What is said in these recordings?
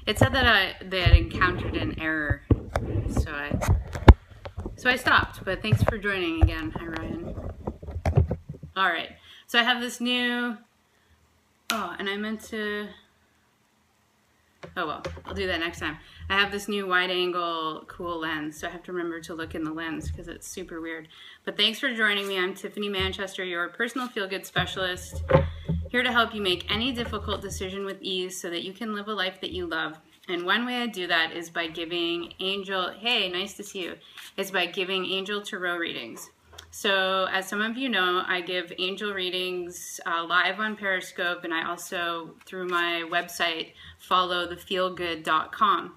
It said that they had encountered an error, so I stopped. But thanks for joining again. Hi, Ryan. All right, so I have this new. Oh, and I meant to. Oh well, I'll do that next time. I have this new wide-angle cool lens, so I have to remember to look in the lens because it's super weird. But thanks for joining me. I'm Tiffany Manchester, your personal feel-good specialist, here to help you make any difficult decision with ease so that you can live a life that you love. And one way I do that is by giving Angel, hey, nice to see you, is by giving Angel Tarot readings. So as some of you know, I give angel readings live on Periscope, and I also, through my website, followthefeelgood.com.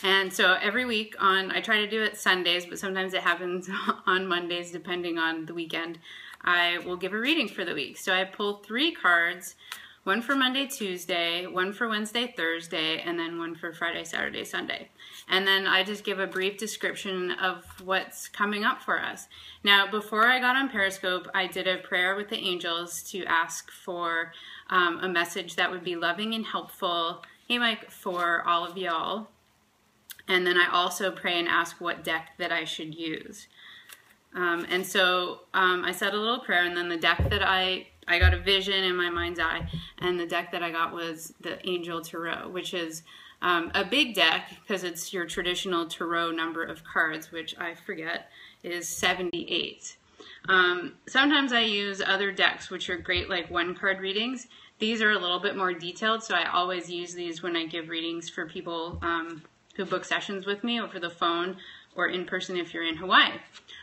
And so every week I try to do it Sundays, but sometimes it happens on Mondays depending on the weekend, I will give a reading for the week. So I pull 3 cards, one for Monday, Tuesday, one for Wednesday, Thursday, and then one for Friday, Saturday, Sunday. And then I just give a brief description of what's coming up for us. Now, before I got on Periscope, I did a prayer with the angels to ask for a message that would be loving and helpful, hey Mike, for all of y'all. And then I also pray and ask what deck that I should use. And so I said a little prayer, and then the deck that I got a vision in my mind's eye, and the deck that I got was the Angel Tarot, which is a big deck because it's your traditional tarot number of cards, which I forget is 78. Sometimes I use other decks, which are great, like 1-card readings. These are a little bit more detailed, so I always use these when I give readings for people who book sessions with me over the phone or in person if you're in Hawaii.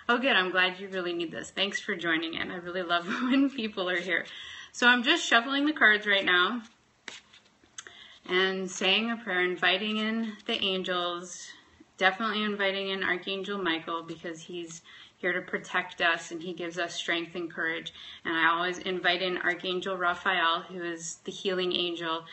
Oh good, I'm glad you really need this. Thanks for joining in. I really love when people are here. So I'm just shuffling the cards right now and saying a prayer, inviting in the angels, definitely inviting in Archangel Michael because he's here to protect us and he gives us strength and courage. And I always invite in Archangel Raphael, who is the healing angel,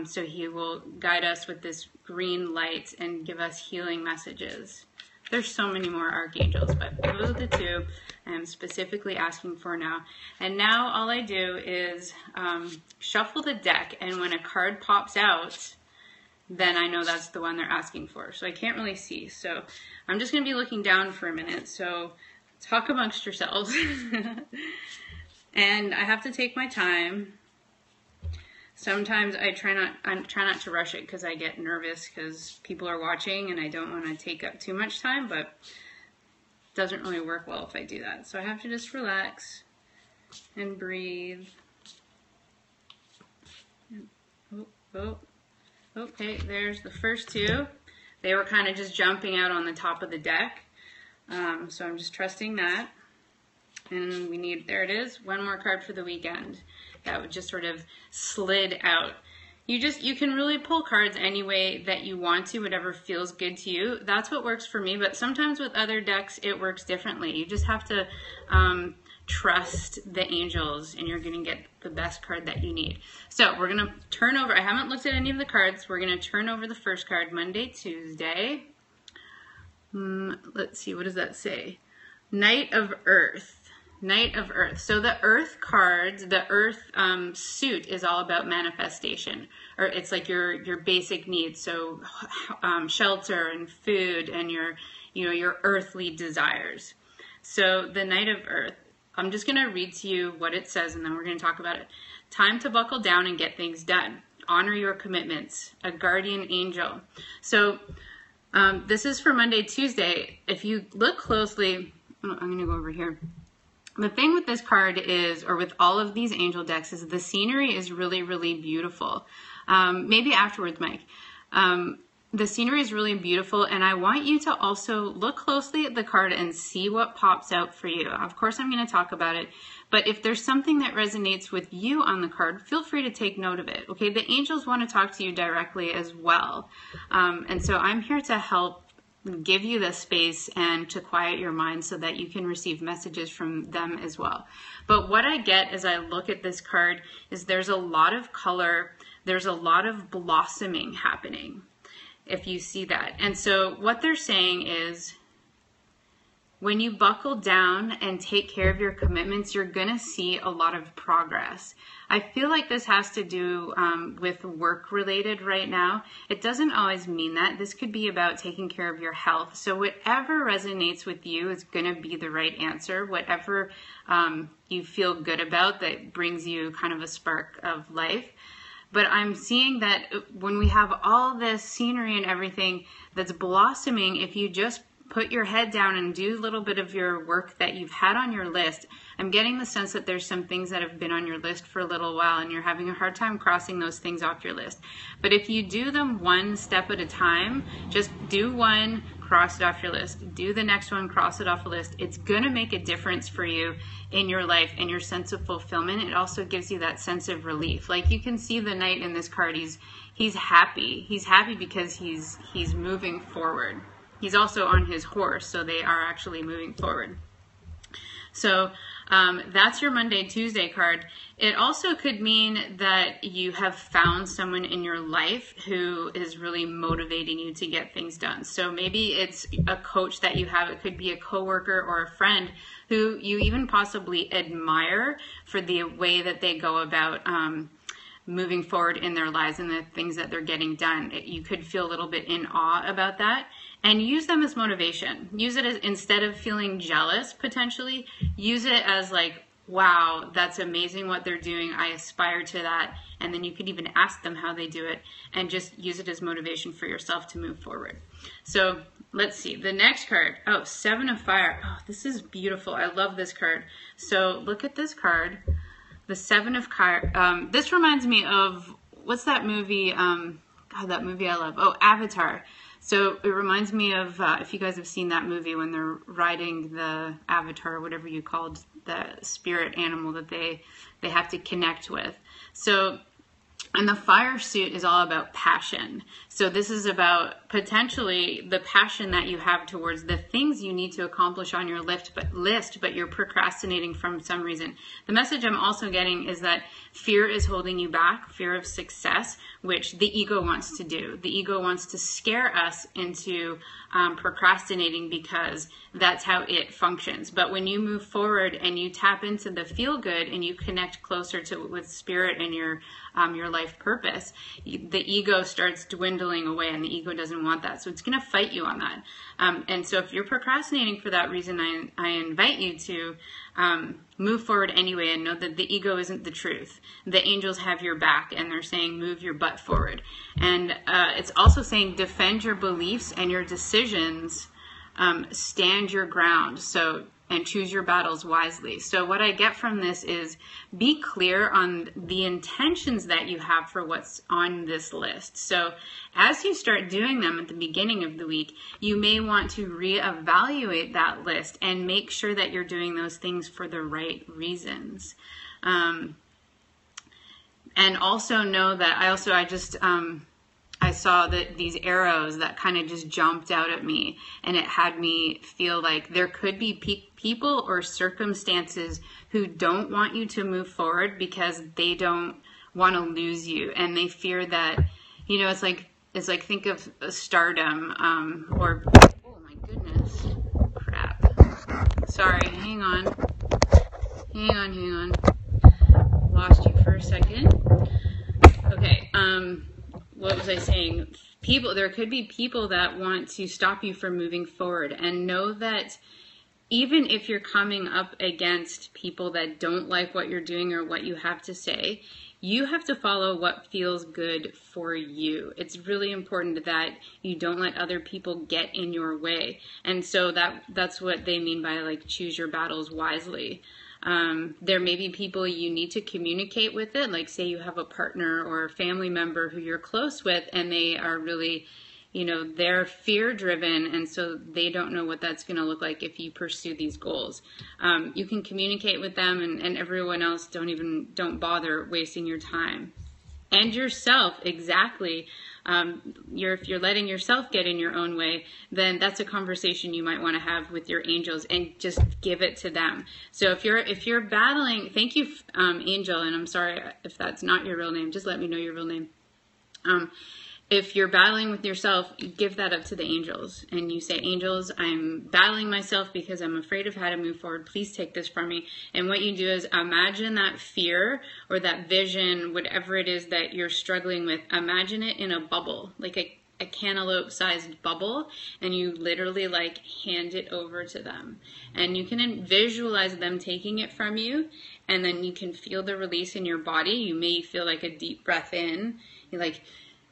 so he will guide us with this green light and give us healing messages. There's so many more archangels, but those are the 2 I'm specifically asking for now. And now all I do is shuffle the deck, and when a card pops out, then I know that's the one they're asking for. So I can't really see. So I'm just going to be looking down for a minute. So talk amongst yourselves. And I have to take my time. Sometimes I try not to rush it because I get nervous because people are watching and I don't want to take up too much time, but it doesn't really work well if I do that. So I have to just relax and breathe. Oh. Okay, there's the first 2. They were kind of just jumping out on the top of the deck. So I'm just trusting that. And we need, there it is, 1 more card for the weekend. That would just sort of slid out. You can really pull cards any way that you want to, whatever feels good to you. That's what works for me, but sometimes with other decks, it works differently. You just have to trust the angels, and you're going to get the best card that you need. So we're going to turn over. I haven't looked at any of the cards. We're going to turn over the first card, Monday, Tuesday. Let's see, what does that say? Knight of Earth. Knight of Earth. So the Earth cards, the Earth suit is all about manifestation, or it's like your basic needs. So shelter and food and your earthly desires. So the Knight of Earth. I'm just going to read to you what it says, and then we're going to talk about it. Time to buckle down and get things done. Honor your commitments. A guardian angel. So this is for Monday, Tuesday. If you look closely, I'm going to go over here. The thing with this card is, or with all of these angel decks, is the scenery is really, really beautiful. Maybe afterwards, Mike. The scenery is really beautiful, and I want you to also look closely at the card and see what pops out for you. Of course, I'm going to talk about it, but if there's something that resonates with you on the card, feel free to take note of it. Okay, the angels want to talk to you directly as well, and so I'm here to help give you the space and to quiet your mind so that you can receive messages from them as well. But what I get as I look at this card is there's a lot of color, there's a lot of blossoming happening, if you see that. And so what they're saying is when you buckle down and take care of your commitments, you're going to see a lot of progress. I feel like this has to do with work related right now. It doesn't always mean that. This could be about taking care of your health. So whatever resonates with you is going to be the right answer. Whatever you feel good about that brings you kind of a spark of life. But I'm seeing that when we have all this scenery and everything that's blossoming, if you just put your head down and do a little bit of your work that you've had on your list, I'm getting the sense that there's some things that have been on your list for a little while and you're having a hard time crossing those things off your list. But if you do them one step at a time, just do one, cross it off your list. Do the next one, cross it off the list. It's going to make a difference for you in your life and your sense of fulfillment. It also gives you that sense of relief. Like you can see the knight in this card, he's happy. He's happy because he's moving forward. He's also on his horse, so they are actually moving forward. So that's your Monday, Tuesday card. It also could mean that you have found someone in your life who is really motivating you to get things done. So maybe it's a coach that you have. It could be a coworker or a friend who you even possibly admire for the way that they go about moving forward in their lives and the things that they're getting done. You could feel a little bit in awe about that. And use them as motivation. Use it as, instead of feeling jealous, potentially, use it as like, wow, that's amazing what they're doing. I aspire to that. And then you could even ask them how they do it and just use it as motivation for yourself to move forward. So let's see. The next card. Oh, Seven of Fire. Oh, this is beautiful. I love this card. So look at this card. The Seven of Fire. This reminds me of, what's that movie? God, that movie I love. Oh, Avatar. So it reminds me of, if you guys have seen that movie, when they're riding the avatar, whatever you called the spirit animal that they have to connect with. So, and the fire suit is all about passion. So this is about potentially the passion that you have towards the things you need to accomplish on your list, but you're procrastinating from some reason. The message I'm also getting is that fear is holding you back, fear of success, which the ego wants to do. The ego wants to scare us into procrastinating because that's how it functions. But when you move forward and you tap into the feel good and you connect closer to with spirit and your life purpose, the ego starts dwindling away, and the ego doesn't want that. So it's going to fight you on that. And so if you're procrastinating for that reason, I invite you to move forward anyway and know that the ego isn't the truth. The angels have your back and they're saying move your butt forward. And it's also saying defend your beliefs and your decisions, stand your ground. So and choose your battles wisely. So what I get from this is be clear on the intentions that you have for what's on this list. So as you start doing them at the beginning of the week, you may want to reevaluate that list and make sure that you're doing those things for the right reasons. And also know that I saw that these arrows that kind of just jumped out at me, and it had me feel like there could be people or circumstances who don't want you to move forward because they don't want to lose you, and they fear that, you know, it's like think of stardom, or oh my goodness, crap. Sorry, hang on. Lost you for a second. Okay. What was I saying? There could be people that want to stop you from moving forward, and know that even if you're coming up against people that don't like what you're doing or what you have to say, you have to follow what feels good for you. It's really important that you don't let other people get in your way. And so that's what they mean by like choose your battles wisely. There may be people you need to communicate with it, like say you have a partner or a family member who you're close with and they are really, you know, they're fear driven, and so they don't know what that's going to look like if you pursue these goals. You can communicate with them, and everyone else don't bother wasting your time. And yourself, exactly. If you're letting yourself get in your own way, then that's a conversation you might want to have with your angels and just give it to them. So if you're battling, thank you, Angel, and I'm sorry if that's not your real name, just let me know your real name. if you're battling with yourself, you give that up to the angels. And you say, angels, I'm battling myself because I'm afraid of how to move forward. Please take this from me. And what you do is imagine that fear or that vision, whatever it is that you're struggling with, imagine it in a bubble, like a cantaloupe-sized bubble, and you literally like hand it over to them. And you can visualize them taking it from you, and then you can feel the release in your body. You may feel like a deep breath in. You're like,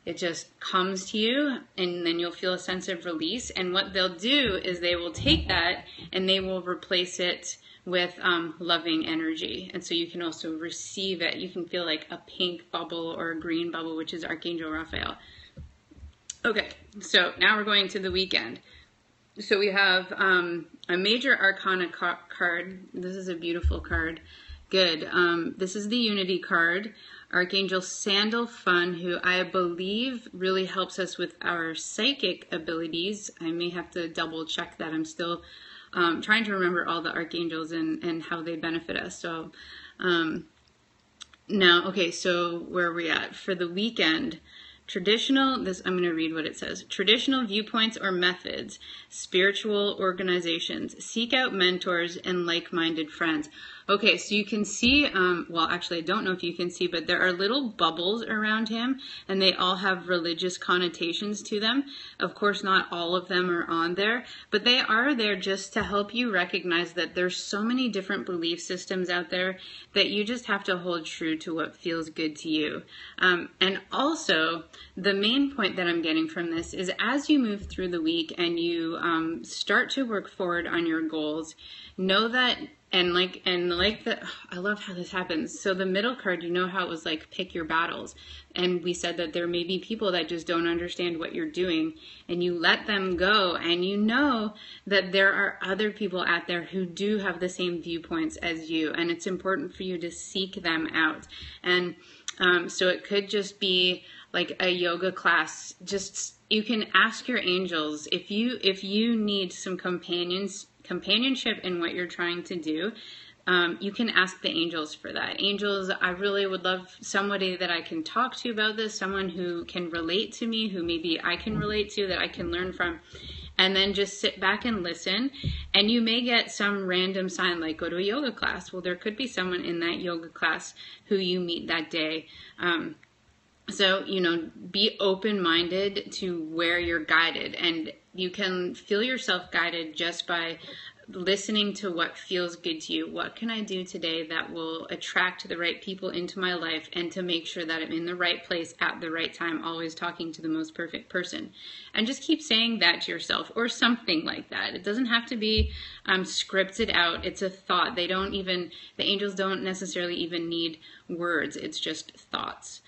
it just comes to you, and then you'll feel a sense of release. And what they'll do is they will take that and they will replace it with loving energy. And so you can also receive it. You can feel like a pink bubble or a green bubble, which is Archangel Raphael. Okay, so now we're going to the weekend. So we have a major arcana card. This is a beautiful card. Good. This is the Unity card. Archangel Sandalphon, who I believe really helps us with our psychic abilities. I may have to double check that. I'm still trying to remember all the archangels and how they benefit us. So now, okay, so where are we at? For the weekend, I'm going to read what it says. Traditional viewpoints or methods, spiritual organizations, seek out mentors and like-minded friends. Okay, so you can see, well, actually, I don't know if you can see, but there are little bubbles around him, and they all have religious connotations to them. Of course, not all of them are on there, but they are there just to help you recognize that there's so many different belief systems out there that you just have to hold true to what feels good to you. And also, the main point that I'm getting from this is as you move through the week and you start to work forward on your goals, know that, I love how this happens. So the middle card, you know how it was like pick your battles. And we said that there may be people that just don't understand what you're doing, and you let them go, and you know that there are other people out there who do have the same viewpoints as you, and it's important for you to seek them out. And so it could just be like a yoga class. Just, you can ask your angels if you need some companionship in what you're trying to do. You can ask the angels for that. Angels, I really would love somebody that I can talk to about this, someone who can relate to me, who maybe I can relate to, that I can learn from. And then just sit back and listen. And you may get some random sign like go to a yoga class. Well, there could be someone in that yoga class who you meet that day. So, be open-minded to where you're guided. And you can feel yourself guided just by listening to what feels good to you. What can I do today that will attract the right people into my life, and to make sure that I'm in the right place at the right time, always talking to the most perfect person. And just keep saying that to yourself or something like that. It doesn't have to be scripted out. It's a thought. The angels don't necessarily even need words. It's just thoughts.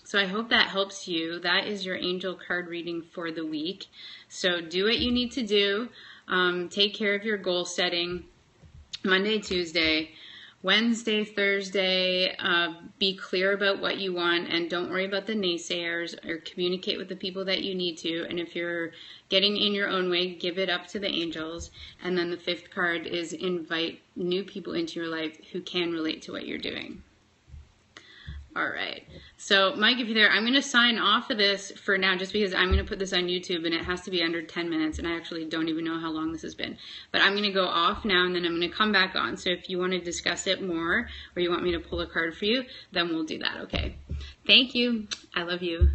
So I hope that helps you. That is your angel card reading for the week. So do what you need to do. Take care of your goal setting. Monday, Tuesday, Wednesday, Thursday, be clear about what you want, and don't worry about the naysayers, or communicate with the people that you need to. And if you're getting in your own way, give it up to the angels. And then the fifth card is invite new people into your life who can relate to what you're doing. All right. So, Mike, if you're there, I'm going to sign off of this for now, just because I'm going to put this on YouTube and it has to be under 10 minutes, and I actually don't even know how long this has been. But I'm going to go off now, and then I'm going to come back on. So if you want to discuss it more, or you want me to pull a card for you, then we'll do that, okay? Thank you. I love you.